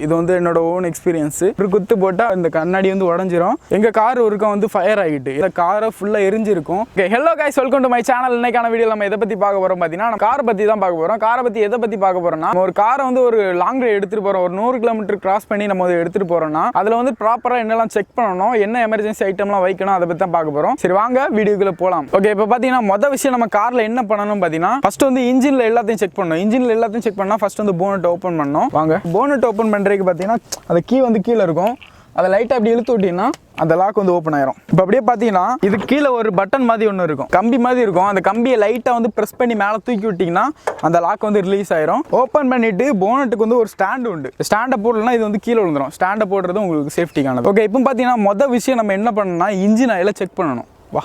இது வந்து என்னோட ஓன் எக்ஸ்பீரியன்ஸ். ஒரு குத்து போட்டா இந்த கண்ணாடி வந்து உடஞ்சிரும். எங்க கார் ஒருக்க வந்து ஃபயர் ஆகிட்டு இந்த காரை ஃபுல்லா எரிஞ்சிருக்கும். Hello guys, welcome to my channel. இன்னைக்கான வீடியோ நம்ம எதை பத்தி பார்க்க போறோம் பார்த்தீங்கன்னா, காரை பத்தி தான் பார்க்க போறோம். காரை பத்தி எதை பத்தி பார்க்க போறோம்னா, ஒரு காரை வந்து ஒரு லாங் ரைட் எடுத்துட்டு போறோம். ஒரு 100 கிலோமீட்டர் கிராஸ் பண்ணி நம்ம எடுத்துட்டு போறோம்னா அதுல வந்து ப்ராப்பரா என்னெல்லாம் செக் பண்ணணும், என்ன எமர்ஜென்சி ஐட்டம்லாம் வைக்கணும், அதை பத்தி தான் பார்க்க போறோம். சரி வாங்க வீடியோக்குள்ள போலாம். ஓகே, இப்போ பாத்தீங்கன்னா மொதல் விஷயம் நம்ம கார்ல என்ன பண்ணணும் பாத்தீங்கன்னா, ஃபர்ஸ்ட் வந்து இன்ஜின்ல எல்லாத்தையும் செக் பண்ணணும். இன்ஜின்ல எல்லாத்தையும் செக் பண்ணா ஃபர்ஸ்ட் வந்து போனட் ஓபன் பண்ணணும். வாங்க போனட் ஓபன் பண்றதுக்கு பாத்தீங்கன்னா அந்த கீ வந்து கீழே இருக்கும். அதை லைட்டாக அப்படி இழுத்து விட்டீங்கன்னா அந்த லாக் வந்து ஓப்பன் ஆயிரும். இப்போ அப்படியே பார்த்தீங்கன்னா இது கீழே ஒரு பட்டன் மாதிரி ஒன்று இருக்கும், கம்பி மாதிரி இருக்கும். அந்த கம்பியை லைட்டாக வந்து ப்ரெஸ் பண்ணி மேலே தூக்கி விட்டிங்கன்னா அந்த லாக் வந்து ரிலீஸ் ஆயிரும். ஓப்பன் பண்ணிட்டு போனட்டுக்கு வந்து ஒரு ஸ்டாண்டு உண்டு. ஸ்டாண்டை போடலன்னா இது வந்து கீழே விழுந்துடும். ஸ்டாண்டை போடுறது உங்களுக்கு சேஃப்டிக்கானது. ஓகே, இப்போ பார்த்தீங்கன்னா மொதல் விஷயம் நம்ம என்ன பண்ணணும்னா இன்ஜின் ஆயிலை செக் பண்ணணும். வா,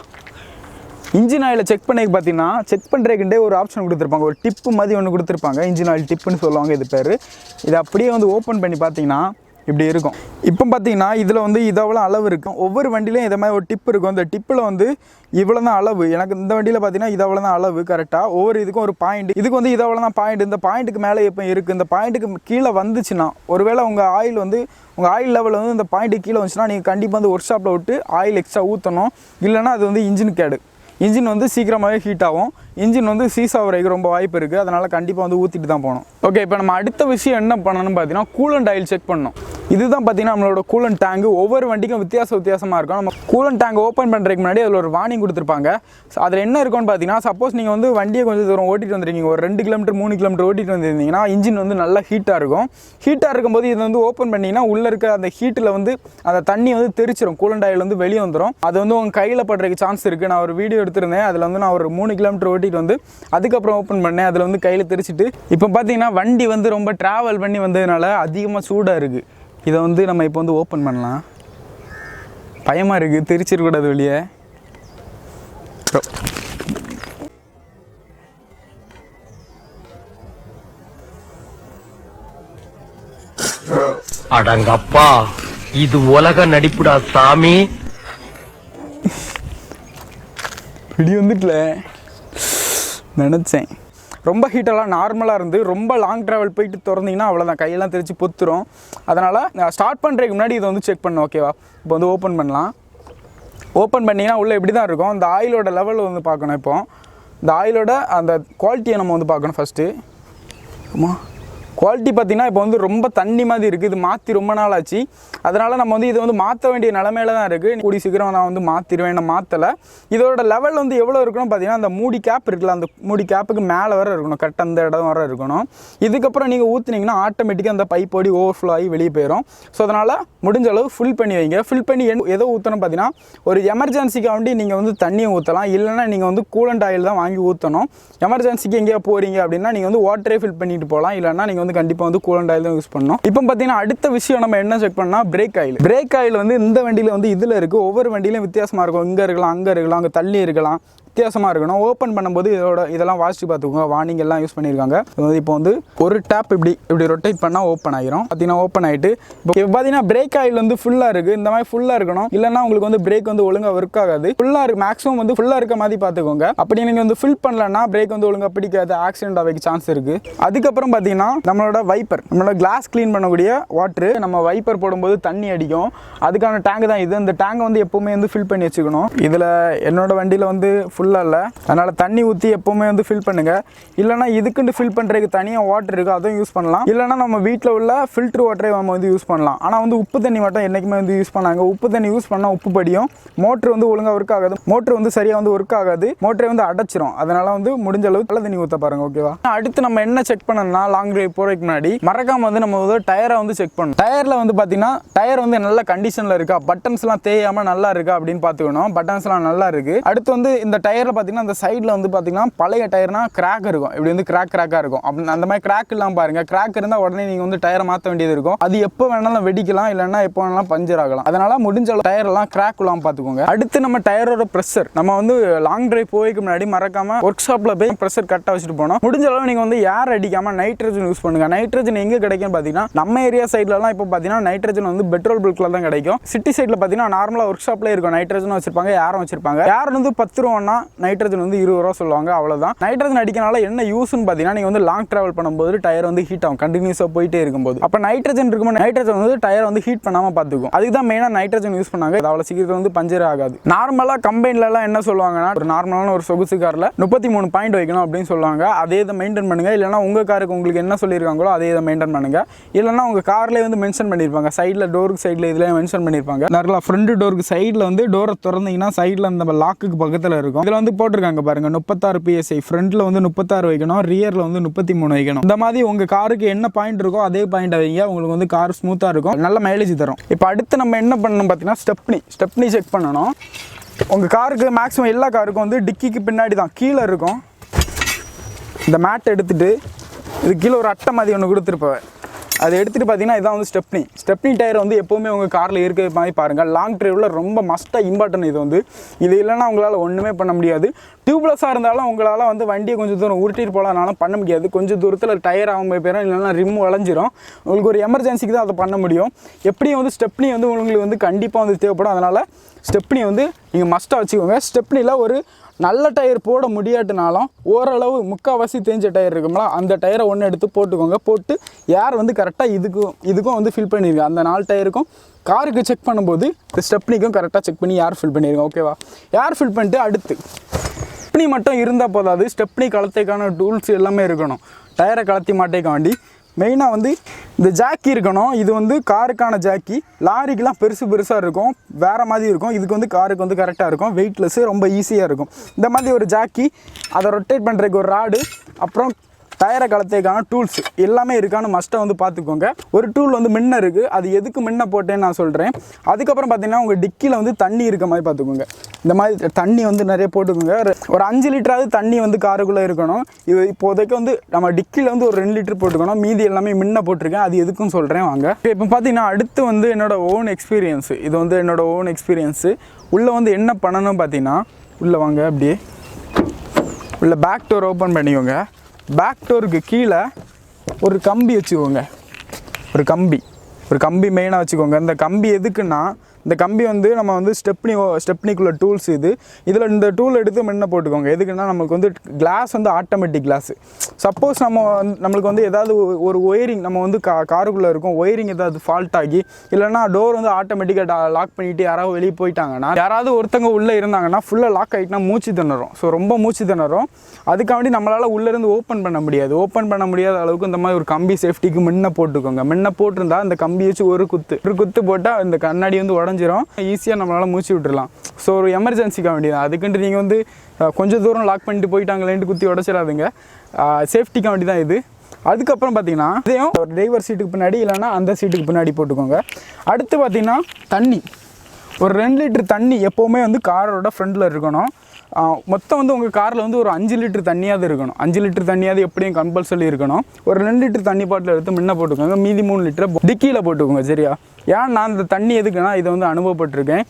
இன்ஜின் ஆயிலை செக் பண்ணி பார்த்தீங்கன்னா செக் பண்ணுறதுக்குண்டே ஒரு ஆப்ஷன் கொடுத்துருப்பாங்க. ஒரு டிப்பு மாதிரி ஒன்று கொடுத்துருப்பாங்க. இன்ஜின் ஆயில் டிப்புன்னு சொல்லுவாங்க இது பேர். இதை அப்படியே வந்து ஓப்பன் பண்ணி பார்த்தீங்கன்னா இப்படி இருக்கும். இப்போ பார்த்தீங்கன்னா இதில் வந்து இதெவ்வளோ அளவு இருக்கும். ஒவ்வொரு வண்டியிலையும் இதை மாதிரி ஒரு டிப் இருக்கும். இந்த டிப்பில் வந்து இவ்வளோ தான் அளவு. எனக்கு இந்த வண்டியில் பார்த்தீங்கன்னா இதவ்வளோ தான் அளவு கரெக்டாக. ஒவ்வொரு இதுக்கும் ஒரு பாயிண்ட். இதுக்கு வந்து இதவ்வளோ தான் பாயிண்ட். இந்த பாயிண்ட்டுக்கு மேலே எப்போ இருக்குது, இந்த பாயிண்ட்டுக்கு கீழே வந்துச்சுன்னா, ஒருவேளை உங்கள் ஆயில் வந்து உங்கள் ஆயில் லெவலில் வந்து இந்த பாயிண்ட்டுக்கு கீழே வந்துச்சுன்னா நீங்கள் கண்டிப்பாக வந்து ஒர்க் ஷாப்பில் விட்டு ஆயில் எக்ஸ்ட்ரா ஊற்றணும். இல்லைனா அது வந்து இன்ஜின் கேடு. இன்ஜின் வந்து சீக்கிரமாகவே ஹீட் ஆகும். இன்ஜின் வந்து சீஸ் ஆகிறதுக்கு ரொம்ப வாய்ப்பு இருக்குது. அதனால் கண்டிப்பாக வந்து ஊற்றிட்டு தான் போகணும். ஓகே, இப்போ நம்ம அடுத்த விஷயம் என்ன பண்ணணும்னு பார்த்தீங்கன்னா கூலண்ட் ஆயில் செக் பண்ணணும். இதுதான் பார்த்தீங்கன்னா நம்மளோட கூலண்ட் டேங்க். ஒவ்வொரு வண்டிக்கும் வித்தியாசமாக இருக்கும். நம்ம கூலண்ட் டேங்க் ஓப்பன் பண்ணுறதுக்கு முன்னாடி அதில் ஒரு வார்னிங் கொடுத்துருப்பாங்க. அதில் என்ன இருக்குன்னு பார்த்தீங்கன்னா, சப்போஸ் நீங்கள் வந்து வண்டியை கொஞ்சம் தூரம் ஓட்டிட்டு வந்துருக்கீங்க, ஒரு 2 கிலோமீட்டர் 3 கிலோமீட்டர் ஓட்டிட்டு வந்துருந்தீங்கன்னா இன்ஜின் வந்து நல்லா ஹீட்டாக இருக்கும். ஹீட்டாக இருக்கும்போது இதை வந்து ஓப்பன் பண்ணிங்கன்னா உள்ளே இருக்க அந்த ஹீட்டில் வந்து அந்த தண்ணி வந்து தெரிச்சிடும். கூலண்ட் ஆயில் வந்து வெளியே வந்துடும். அது வந்து உங்கள் கையில் படுறதுக்கு சான்ஸ் இருக்குது. நான் ஒரு வீடியோ எடுத்திருந்தேன். அதில் வந்து நான் ஒரு 3 கிலோமீட்டர் ஓட்டிட்டு வந்து அதுக்கப்புறம் ஓப்பன் பண்ணேன். அதில் வந்து கையில் தெரிச்சிட்டு இப்போ பார்த்தீங்கன்னா வண்டி வந்து ரொம்ப ட்ராவல் பண்ணி வந்ததுனால அதிகமாக சூடாக இருக்குது. இதை வந்து நம்ம இப்போ வந்து ஓப்பன் பண்ணலாம். பயமாக இருக்குது, தெரிச்சிடக்கூடாது வெளியே. அடங்கப்பா, இது உலக நடிப்புடா சாமி. இப்படி வந்துட்டல நினச்சேன். ரொம்ப ஹீட்டெல்லாம் நார்மலாக இருந்து ரொம்ப லாங் ட்ராவல் போயிட்டு திறந்தீங்கன்னா அவ்வளோதான், கையெல்லாம் தெரிச்சு பொத்துரும். அதனால் நான் ஸ்டார்ட் பண்ணுறதுக்கு முன்னாடி இதை வந்து செக் பண்ணணும். ஓகேவா, இப்போ வந்து ஓப்பன் பண்ணலாம். ஓப்பன் பண்ணிங்கன்னா உள்ளே இப்படி தான் இருக்கும். இந்த ஆயிலோட லெவலில் வந்து பார்க்கணும். இப்போ இந்த ஆயிலோட அந்த குவாலிட்டியை நம்ம வந்து பார்க்கணும் ஃபஸ்ட்டு. ஆமாம், குவாலிட்டி பார்த்திங்கன்னா இப்போ வந்து ரொம்ப தண்ணி மாதிரி இருக்குது. இது மாற்றி ரொம்ப நாள் ஆச்சு. அதனால் நம்ம வந்து இதை வந்து மாற்ற வேண்டிய நிலமையில தான் இருக்குது. கூடி சீக்கிரம் நான் வந்து மாற்றிடுவேன். நான் மாற்றலை. இதோட லெவல் வந்து எவ்வளோ இருக்கணும் பார்த்தீங்கன்னா, அந்த மூடி கேப் இருக்குல்ல, அந்த மூடி கேப்புக்கு மேலே வர இருக்கணும். கரெக்டாக அந்த இடம் வர இருக்கணும். இதுக்கப்புறம் நீங்கள் ஊற்றுனீங்கன்னா ஆட்டோமேட்டிக்காக அந்த பைப்போடி ஓவர்ஃப்ளோ ஆகி வெளியே போயிடும். ஸோ அதனால் முடிஞ்ச அளவு ஃபில் பண்ணி வைங்க. ஃபில் பண்ணி எதோ ஊற்றணும் பார்த்தீங்கன்னா, ஒரு எமர்ஜென்சிக்கு வேண்டி நீங்கள் வந்து தண்ணியை ஊற்றலாம். இல்லைன்னா நீங்கள் வந்து கூலண்ட் ஆயில் தான் வாங்கி ஊற்றணும். எமர்ஜென்சிக்கு எங்கேயா போகிறீங்க அப்படின்னா நீங்கள் வந்து வாட்டரே ஃபில் பண்ணிட்டு போகலாம். இல்லைன்னா நீங்கள் வந்து கண்டிப்பாக வந்து கூலண்ட் ஆயில் தான் யூஸ் பண்ணணும். இப்போ பார்த்தீங்கன்னா அடுத்த விஷயம் நம்ம என்ன செக் பண்ணால் பிரேக் ஆயில். பிரேக் ஆயில் வந்து இந்த வண்டியில் வந்து இதில் இருக்குது. ஒவ்வொரு வண்டியிலும் வித்தியாசமாக இருக்கும். இங்கே இருக்கலாம், அங்கே இருக்கலாம், அங்கே தள்ளி இருக்கலாம், வித்தியாசமாக இருக்கணும். ஓப்பன் பண்ணும்போது இதெல்லாம் வாசிச்சு பார்த்துக்கோங்க. வார்னிங் எல்லாம் யூஸ் பண்ணியிருக்காங்க. இப்போ வந்து ஒரு டேப் இப்படி ரொட்டேட் பண்ணால் ஓப்பன் ஆகிரும். பார்த்தீங்கன்னா ஓப்பன் ஆகிட்டு இப்போ பார்த்தீங்கன்னா பிரேக் ஆயில் வந்து ஃபுல்லாக இருக்குது. இந்த மாதிரி ஃபுல்லாக இருக்கணும். இல்லைன்னா உங்களுக்கு வந்து பிரேக் வந்து ஒழுங்காக ஒர்க் ஆகாது. ஃபுல்லாக இருக்குது, மேக்ஸிமம் வந்து ஃபுல்லாக இருக்க மாதிரி பார்த்துக்கோங்க. அப்படி நீங்கள் வந்து ஃபில் பண்ணலன்னா பிரேக் வந்து ஒழுங்காக பிடிக்காது, ஆக்சிடென்ட் ஆக சான்ஸ் இருக்குது. அதுக்கப்புறம் பார்த்தீங்கன்னா நம்மளோட வைப்பர், நம்மளோட கிளாஸ் க்ளீன் பண்ணக்கூடிய வாட்ரு, நம்ம வைப்பர் போடும்போது தண்ணி அடிக்கும். அதுக்கான டேங்க் தான் இது. இந்த டேங்கை வந்து எப்போவுமே வந்து ஃபில் பண்ணி வச்சுக்கணும். இதில் என்னோட வண்டியில் வந்து ஃபுல்லாக இல்லை, அதனால் தண்ணி ஊற்றி எப்போவுமே வந்து ஃபில் பண்ணுங்கள். இல்லைனா இதுக்குன்னு ஃபில் பண்ணுறதுக்கு தனியாக வாட்டர் இருக்குது, அதுவும் யூஸ் பண்ணலாம். இல்லைனா நம்ம வீட்டில் உள்ள ஃபில்ட்ரு வாட்டரை நம்ம வந்து யூஸ் பண்ணலாம். ஆனால் வந்து உப்பு தண்ணி மட்டும் என்றைக்குமே வந்து யூஸ் பண்ணாங்க. உப்பு தண்ணி யூஸ் பண்ணால் உப்பு படியும், மோட்ரு வந்து ஒழுங்காக ஒர்க் ஆகாது, மோட்ரு வந்து சரியாக வந்து ஒர்க் ஆகாது, மோட்டரை வந்து அடைச்சிரும். அதனால் வந்து முடிஞ்ச அளவுக்கு நல்ல தண்ணி ஊற்ற பாருங்கள். ஓகேவா, அடுத்து நம்ம என்ன செக் பண்ணணும்னா, லாங் டிரைவ் போகிறதுக்கு முன்னாடி மறக்காமல் வந்து நம்ம வந்து டயரை வந்து செக் பண்ணணும். டயரில் வந்து பார்த்தீங்கன்னா டயர் வந்து நல்ல கண்டிஷனில் இருக்கா, பட்டன்ஸ்லாம் தேயாமல் நல்லா இருக்கா அப்படின்னு பார்த்துக்கணும். பட்டன்ஸ்லாம் நல்லா இருக்குது. அடுத்து வந்து இந்த டயரில் பார்த்தீங்கன்னா அந்த சைடில் வந்து பார்த்தீங்கன்னா பழைய டயர்னா கிராக் இருக்கும். இப்படி வந்து கிராக்காக இருக்கும். அப்படி அந்த மாதிரி கிராக் இல்லாமல் பாருங்கள். கிராக் இருந்தால் உடனே நீங்கள் வந்து டயரை மாற்ற வேண்டியது இருக்கும். அது எப்போ வேணாலும் வெடிக்கலாம், இல்லைன்னா எப்போ வேணாலும் பஞ்சர் ஆகலாம். அதனால் முடிஞ்ச டயரெல்லாம் கிராக் இல்லாமல் பார்த்துக்கோங்க. அடுத்து நம்ம டயரோட ப்ரெஷர், நம்ம வந்து லாங் டிரைவ் போய்க்கு முன்னாடி மறக்காமல் ஒர்க் ஷாப்பில் போய் ப்ரெஷர் கரெக்டாக வச்சுட்டு போனோம். முடிஞ்ச அளவு நீங்கள் வந்து ஏர் அடிக்காமல் நைட்ரஜன் யூஸ் பண்ணுங்கள். நைட்ரஜன் எங்கே கிடைக்கும் பார்த்தீங்கன்னா, நம்ம ஏரியா சைட்லலாம் இப்போ பார்த்தீங்கன்னா நைட்ரஜன் வந்து பெட்ரோல் பல்கில் தான் கிடைக்கும். சிட்டி சைடில் பார்த்தீங்கன்னா நார்மலாக ஒர்க் ஷாப்லேயே இருக்கும். நைட்ரஜனும் வச்சிருப்பாங்க, ஏரும் வச்சிருப்பாங்க. ஏர் வந்து 10 ரூபான்னா நைட்ரஜன் வந்து 20 ரூபா சொல்லுவாங்க, அவ்வளோதான். நைட்ரஜன் அடிக்கனால என்ன யூஸ்ன்னு பார்த்தீங்கன்னா, நீங்கள் வந்து லாங் ட்ராவல் பண்ணும்போது டயர் வந்து ஹீட் ஆகும், கண்டினியூஸாக போயிட்டே இருக்கும்போது. அப்போ நைட்ரஜன் இருக்கும்போது நைட்ரஜன் வந்து டயர் வந்து ஹீட் பண்ணாமல் பார்த்துக்கும். அதுக்கு தான் மெயினாக நைட்ரஜன் யூஸ் பண்ணாங்க. அது அவ்வளோ சீக்கிரம் வந்து பஞ்சர் ஆகாது. நார்மலாக கம்பெனிலலாம் என்ன சொல்லுவாங்கன்னா, ஒரு நார்மலான ஒரு சொகுசு காரில் 33 பாயிண்ட் வைக்கணும் அப்படின்னு சொல்லுவாங்க. அதே இதை மெயின்டைன் பண்ணுங்க. இல்லைனா உங்கள் காருக்கு உங்களுக்கு என்ன சொல்லியிருக்காங்களோ அதே இதை மெயின்டைன் பண்ணுங்க. இல்லைனா உங்கள் கார்லேயே வந்து மென்ஷன் பண்ணியிருப்பாங்க, சைடில் டோருக்கு சைடில் இதில் மென்ஷன் பண்ணியிருப்பாங்க. நல்லா ஃப்ரண்ட் டோருக்கு சைடில் வந்து டோரை திறந்தீங்கன்னா சைடில் அந்த லாக்குக்கு பக்கத்தில் இருக்கும். இதில் வந்து போட்டிருக்காங்க பாருங்க, 36 PSI. ஃப்ரண்ட்டில் வந்து 36 வைக்கணும், ரியரில் வந்து 33 வைக்கணும். இந்த மாதிரி உங்கள் காருக்கு என்ன பாயிண்ட் இருக்கோ அதே பாயிண்ட் வைங்க. உங்களுக்கு வந்து கார் ஸ்மூத்தாக இருக்கும், நல்ல மைலேஜ் தரும். இப்போ அடுத்து நம்ம என்ன பண்ணணும் பார்த்தீங்கன்னா, ஸ்டெப்னி செக் பண்ணணும். உங்கள் காருக்கு மேக்ஸிமம் எல்லா காருக்கும் வந்து டிக்கிக்கு பின்னாடி தான் கீழே இருக்கும். இந்த மேட் எடுத்துகிட்டு இது கீழே ஒரு அட்டை மாதிரி ஒன்று கொடுத்துருப்பேன். அதை எடுத்துகிட்டு பார்த்தீங்கன்னா இதான் வந்து ஸ்டெப்னி டயர் வந்து எப்போவுமே உங்கள் காரில் இருக்க மாதிரி பாருங்கள். லாங் ட்ரைவில் ரொம்ப மஸ்ட்டாக இம்பார்ட்டன்ட் இது வந்து. இது இல்லைன்னா உங்களால் ஒன்றுமே பண்ண முடியாது. டியூப்லெஸ்ஸாக இருந்தாலும் உங்களால் வந்து வண்டியை கொஞ்சம் தூரம் உருட்டிட்டு போகலான்னாலும் பண்ண முடியாது. கொஞ்சம் தூரத்தில் டயர் ஆகும் போயிடும், இல்லைன்னா ரிம் வளைஞ்சிரும். உங்களுக்கு ஒரு எமர்ஜென்சிக்கு தான் அதை பண்ண முடியும். எப்படியும் வந்து ஸ்டெப்னி வந்து உங்களுக்கு வந்து கண்டிப்பாக வந்து தேவைப்படும். அதனால் ஸ்டெப்னி வந்து நீங்கள் மஸ்ட்டாக வச்சுக்கோங்க. ஸ்டெப்னியில் ஒரு நல்ல டயர் போட முடியாட்டினாலும் ஓரளவு முக்கால்வாசி தேஞ்ச டயர் இருக்குங்களா, அந்த டயரை ஒன்று எடுத்து போட்டுக்கோங்க. போட்டு ஏர் வந்து கரெக்டாக இதுக்கும் வந்து ஃபில் பண்ணிடுங்க. அந்த 4 டயருக்கும் காருக்கு செக் பண்ணும்போது இந்த ஸ்டெப்னிக்கும் கரெக்டாக செக் பண்ணி ஏர் ஃபில் பண்ணிடுங்க. ஓகேவா? ஏர் ஃபில் பண்ணிட்டு அடுத்து ஸ்டெப்னி மட்டும் இருந்தால் போதாது, ஸ்டெப்னி கலத்தைக்கான டூல்ஸ் எல்லாமே இருக்கணும். டயரை கலத்தி மாட்டேக்க வேண்டி மெயினாக வந்து இந்த ஜாக்கி இருக்கணும். இது வந்து காருக்கான ஜாக்கி. லாரிக்கெலாம் பெருசாக இருக்கும், வேறு மாதிரி இருக்கும். இதுக்கு வந்து காருக்கு வந்து கரெக்டாக இருக்கும், வெயிட்லெஸ்ஸு, ரொம்ப ஈஸியாக இருக்கும். இந்த மாதிரி ஒரு ஜாக்கி, அதை ரொட்டேட் பண்ணுறதுக்கு ஒரு ராடு, அப்புறம் டயரை கலத்தைக்கான டூல்ஸ் எல்லாமே இருக்கான்னு மஸ்ட்டாக வந்து பார்த்துக்கோங்க. ஒரு டூல் வந்து முன்ன இருக்குது, அது எதுக்கு முன்ன போட்டேன்னு நான் சொல்கிறேன். அதுக்கப்புறம் பார்த்தீங்கன்னா உங்கள் டிக்கியில் வந்து தண்ணி இருக்க மாதிரி பார்த்துக்கோங்க. இந்த மாதிரி தண்ணி வந்து நிறைய போட்டுக்கோங்க. ஒரு 5 லிட்டராவது தண்ணி வந்து காருக்குள்ளே இருக்கணும். இது இப்போதைக்கு வந்து நம்ம டிக்கியில் வந்து ஒரு 2 லிட்டர் போட்டுக்கணும். மீதி எல்லாமே முன்ன போட்டிருக்கேன், அது எதுக்கும் சொல்கிறேன் வாங்க. இப்போ பார்த்தீங்கன்னா அடுத்து வந்து என்னோடய ஓன் எக்ஸ்பீரியன்ஸு. இது வந்து என்னோடய ஓன் எக்ஸ்பீரியன்ஸு. உள்ளே வந்து என்ன பண்ணணும் பார்த்தீங்கன்னா, உள்ளே வாங்க, அப்படியே உள்ளே பேக் டோர் ஓப்பன் பண்ணிக்கோங்க. பேக் டோருக்கு கீழே ஒரு கம்பி வச்சுக்கோங்க. ஒரு கம்பி மெயினாக வச்சுக்கோங்க. இந்த கம்பி எதுக்குன்னா, இந்த கம்பி வந்து நம்ம வந்து ஸ்டெப்னிக்குள்ள டூல்ஸ் இதில் இந்த டூல் எடுத்து முன்ன போட்டுக்கோங்க. எதுக்குன்னா நமக்கு வந்து கிளாஸ் வந்து ஆட்டோமேட்டிக் கிளாஸு. சப்போஸ் நம்மளுக்கு வந்து ஏதாவது ஒரு ஒயரிங் நம்ம வந்து காருக்குள்ளே இருக்கும், ஒயரிங் ஏதாவது ஃபால்ட் ஆகி, இல்லைனா டோர் வந்து ஆட்டோமேட்டிக்காக லாக் பண்ணிவிட்டு யாராவது வெளியே போயிட்டாங்கன்னா, யாராவது ஒருத்தங்க உள்ளே இருந்தாங்கன்னா ஃபுல்லாக லாக் ஆகிட்டுனா மூச்சு திணறும். ஸோ ரொம்ப மூச்சு திணறும். அதுக்காண்டி நம்மளால் உள்ளேருந்து ஓப்பன் பண்ண முடியாத அளவுக்கு இந்த மாதிரி ஒரு கம்பி சேஃப்டிக்கு முன்ன போட்டுக்கோங்க. முன்ன போட்டிருந்தா இந்த கம்பி வச்சு ஒரு குத்து போட்டால் இந்த கண்ணாடி வந்து உடஞ்சிரும், ஈஸியாக நம்மளால் மூச்சு விட்டுடலாம். ஸோ ஒரு எமர்ஜென்சிக்காக வேண்டியது. அதுக்குன்ட்டு நீங்கள் வந்து கொஞ்சம் தூரம் லாக் பண்ணிட்டு போயிட்டாங்களேன்ட்டு குத்தி உடச்சிடாதுங்க. சேஃப்டிக்காக வேண்டி தான் இது. அதுக்கப்புறம் பார்த்தீங்கன்னா இதையும் ஒரு டிரைவர் சீட்டுக்கு பின்னாடி இல்லைனா அந்த சீட்டுக்கு பின்னாடி போட்டுக்கோங்க. அடுத்து பார்த்தீங்கன்னா தண்ணி, ஒரு 2 லிட்டர் தண்ணி எப்போவுமே வந்து காரோட ஃப்ரண்டில் இருக்கணும். மொத்தம் வந்து உங்கள் காரில் வந்து ஒரு 5 லிட்டர் தண்ணியாவது இருக்கணும். 5 லிட்டர் தண்ணியாவது எப்படியும் கம்பல்சரி இருக்கணும். ஒரு 2 லிட்டர் தண்ணி பாட்டில் எடுத்து முன்ன போட்டுக்கோங்க. மீதி 3 லிட்டரை டிக்கியில் போட்டுக்கோங்க. சரியா? ஏன் நான் இந்த தண்ணி எதுக்குன்னா, இதை வந்து அனுபவப்பட்டிருக்கேன்.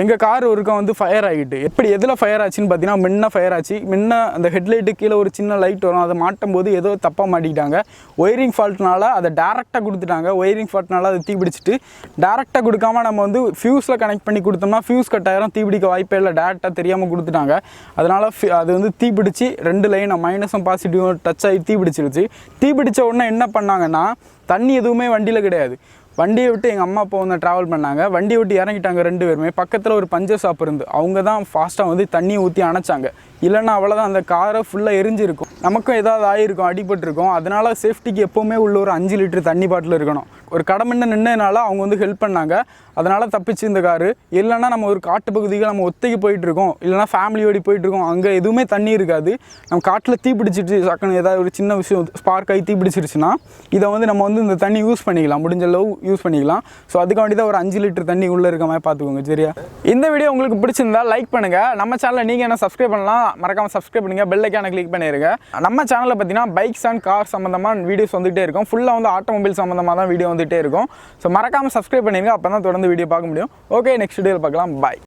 எங்கள் கார் ஒருக்கா வந்து ஃபயர் ஆகிட்டு, எதில் ஃபயர் ஆச்சுன்னு பார்த்தீங்கன்னா, முன்ன ஃபயர் ஆச்சு. முன்ன அந்த ஹெட்லைட்டு கீழே ஒரு சின்ன லைட் வரும், அதை மாட்டும் போது ஏதோ தப்பாக மாட்டிக்கிட்டாங்க. ஒயரிங் ஃபால்ட்னால அதை டேரெக்டாக கொடுத்துட்டாங்க. ஒயரிங் ஃபால்ட்னால அதை தீப்பிடிச்சிட்டு, டேரெக்டாக கொடுக்காம நம்ம வந்து ஃபியூஸில் கனெக்ட் பண்ணி கொடுத்தோம்னா ஃபியூஸ் கட் ஆயிரும், தீப்பிடிக்க வாய்ப்பே இல்லை. டேரெக்டாக தெரியாமல் கொடுத்துட்டாங்க. அதனால் அது வந்து தீப்பிடிச்சு 2 லைன் மைனஸும் பாசிட்டிவும் டச் ஆகி தீப்பிடிச்சிருச்சு. தீப்பிடித்த உடனே என்ன பண்ணாங்கன்னா, தண்ணி எதுவுமே வண்டியில் கிடையாது. வண்டியை விட்டு எங்கள் அம்மா அப்பா வந்து ட்ராவல் பண்ணாங்க. வண்டியை விட்டு இறங்கிட்டாங்க 2 பேருமே. பக்கத்தில் ஒரு பஞ்சர் ஷாப் இருந்து அவங்க தான் ஃபாஸ்ட்டாக வந்து தண்ணியை ஊற்றி அணைச்சாங்க. இல்லைன்னா அவ்வளோதான், அந்த காரை ஃபுல்லாக எரிஞ்சிருக்கும், நமக்கும் ஏதாவது ஆகிருக்கும், அடிபட்டிருக்கும். அதனால் சேஃப்டிக்கு எப்போவுமே உள்ள ஒரு 5 லிட்டர் தண்ணி பாட்டில் இருக்கணும். ஒரு கடை முன்ன நின்றனால அவங்க வந்து ஹெல்ப் பண்ணாங்க, அதனால் தப்பிச்சு இந்த காரு. இல்லைன்னா நம்ம ஒரு காட்டு பகுதிக்கு நம்ம ஒத்தைக்கு போயிட்டுருக்கோம், இல்லைனா ஃபேமிலியோடி போயிட்டுருக்கோம், அங்கே எதுவுமே தண்ணி இருக்காது. நம்ம காட்டில் தீப்பிடிச்சிட்டு சக்கன்னு ஏதாவது ஒரு சின்ன விஷயம் ஸ்பார்க் ஆகி தீப்பிடிச்சிருச்சுன்னா இதை வந்து நம்ம வந்து இந்த தண்ணி யூஸ் பண்ணிக்கலாம், முடிஞ்ச அளவு யூஸ் பண்ணிக்கலாம். ஸோ அதுக்காண்டி தான் ஒரு 5 லிட்டர் தண்ணி உள்ளே இருக்க மாதிரி பார்த்துக்கோங்க. சரியா? இந்த வீடியோ உங்களுக்கு பிடிச்சிருந்தா லைக் பண்ணுங்கள். நம்ம சேனலை நீங்கள் என்ன சப்ஸ்கிரைப் பண்ணலாம், மறக்காமல் சப்ஸ்கிரைப் பண்ணுங்கள், பெல் ஐக்கானை கிளிக் பண்ணிடுங்க. நம்ம சேனலில் பார்த்தீங்கன்னா பைக்ஸ் அண்ட் கார் சம்மந்தமாக வீடியோஸ் வந்துகிட்டே இருக்கும். ஃபுல்லாக வந்து ஆட்டோமொபைல் சம்மந்தமாக தான் வீடியோ வந்துகிட்டே இருக்கும். ஸோ மறக்காமல் சப்ஸ்கிரைப் பண்ணிடுங்க, அப்போ தான் தொடர்ந்து வீடியோ பார்க்க முடியும். ஓகே, நெக்ஸ்ட் வீடியோவில் பார்க்கலாம். பாய்.